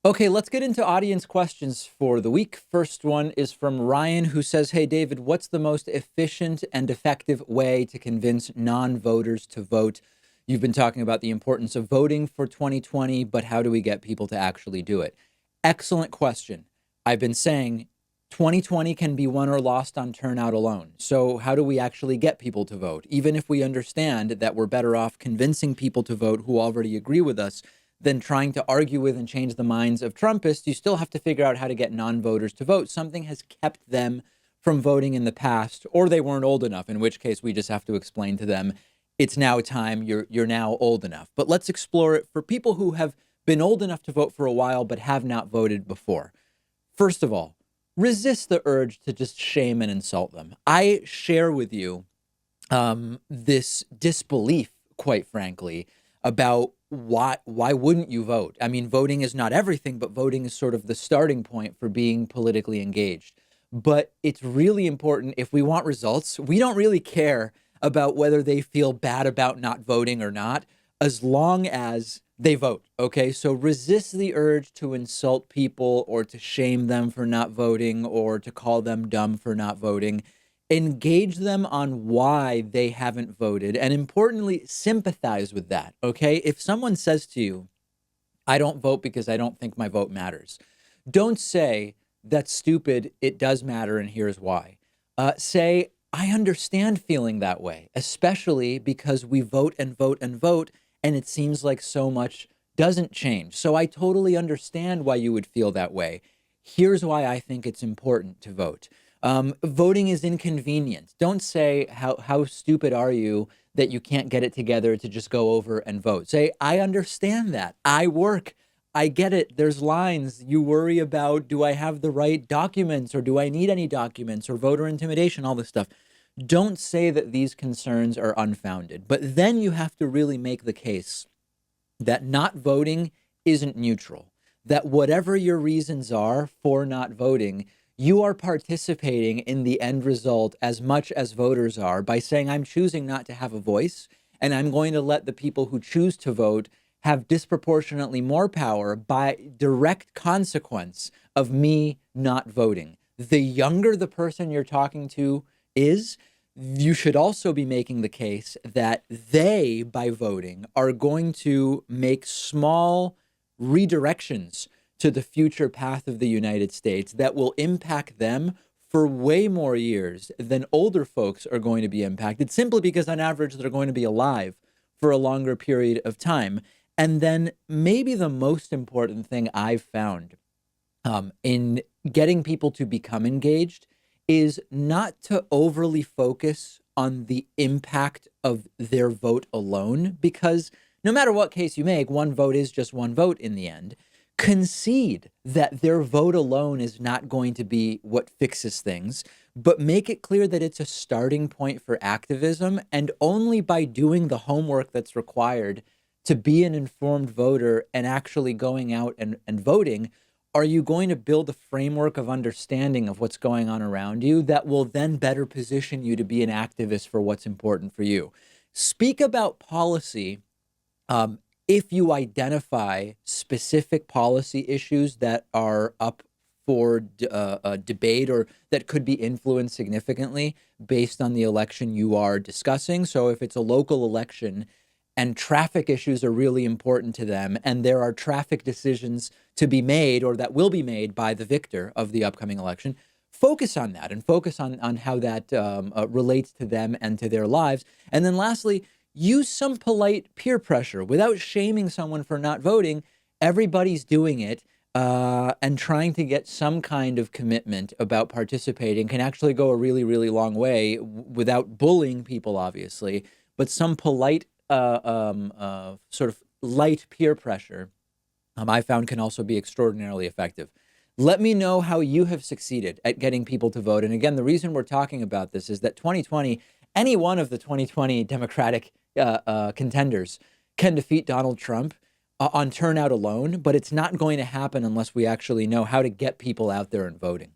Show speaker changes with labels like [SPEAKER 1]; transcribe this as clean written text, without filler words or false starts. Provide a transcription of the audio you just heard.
[SPEAKER 1] Okay, let's get into audience questions for the week. First one is from Ryan, who says, "Hey, David, what's the most efficient and effective way to convince non-voters to vote? You've been talking about the importance of voting for 2020, but how do we get people to actually do it?" Excellent question. I've been saying 2020 can be won or lost on turnout alone. So how do we actually get people to vote? Even if we understand that we're better off convincing people to vote who already agree with us than trying to argue with and change the minds of Trumpists, you still have to figure out how to get non-voters to vote. Something has kept them from voting in the past, or they weren't old enough, in which case we just have to explain to them, it's now time, you're now old enough. But let's explore it for people who have been old enough to vote for a while but have not voted before. First of all, resist the urge to just shame and insult them. I share with you this disbelief, quite frankly, about why wouldn't you vote? I mean, voting is not everything, but voting is sort of the starting point for being politically engaged. But it's really important if we want results. We don't really care about whether they feel bad about not voting or not, as long as they vote. Okay, so resist the urge to insult people or to shame them for not voting or to call them dumb for not voting. Engage them on why they haven't voted, and importantly, sympathize with that. Okay, if someone says to you, I don't vote because I don't think my vote matters, don't say, that's stupid, it does matter, and here's why. Say, I understand feeling that way, especially because we vote and vote and vote, and it seems like so much doesn't change. So I totally understand why you would feel that way. Here's why I think it's important to vote. Voting is inconvenient. Don't say, how stupid are you that you can't get it together to just go over and vote. Say, I understand that. I work. I get it. There's lines. You worry about, do I have the right documents or do I need any documents or voter intimidation, all this stuff. Don't say that these concerns are unfounded. But then you have to really make the case that not voting isn't neutral, that whatever your reasons are for not voting, you are participating in the end result as much as voters are by saying, I'm choosing not to have a voice, and I'm going to let the people who choose to vote have disproportionately more power by direct consequence of me not voting. The younger the person you're talking to is, you should also be making the case that they, by voting, are going to make small redirections to the future path of the United States that will impact them for way more years than older folks are going to be impacted, simply because on average they're going to be alive for a longer period of time. And then maybe the most important thing I've found in getting people to become engaged is not to overly focus on the impact of their vote alone, because no matter what case you make, one vote is just one vote in the end. Concede that their vote alone is not going to be what fixes things, but make it clear that it's a starting point for activism. And only by doing the homework that's required to be an informed voter and actually going out and voting, are you going to build a framework of understanding of what's going on around you that will then better position you to be an activist for what's important for you. Speak about policy if you identify specific policy issues that are up for debate or that could be influenced significantly based on the election you are discussing. So if it's a local election and traffic issues are really important to them, and there are traffic decisions to be made or that will be made by the victor of the upcoming election, focus on that and focus on how that relates to them and to their lives. And then lastly, use some polite peer pressure without shaming someone for not voting. Everybody's doing it, and trying to get some kind of commitment about participating can actually go a really, really long way without bullying people, obviously, but some polite sort of light peer pressure, I found can also be extraordinarily effective. Let me know how you have succeeded at getting people to vote. And again, the reason we're talking about this is that 2020, any one of the 2020 Democratic contenders can defeat Donald Trump on turnout alone, but it's not going to happen unless we actually know how to get people out there and voting.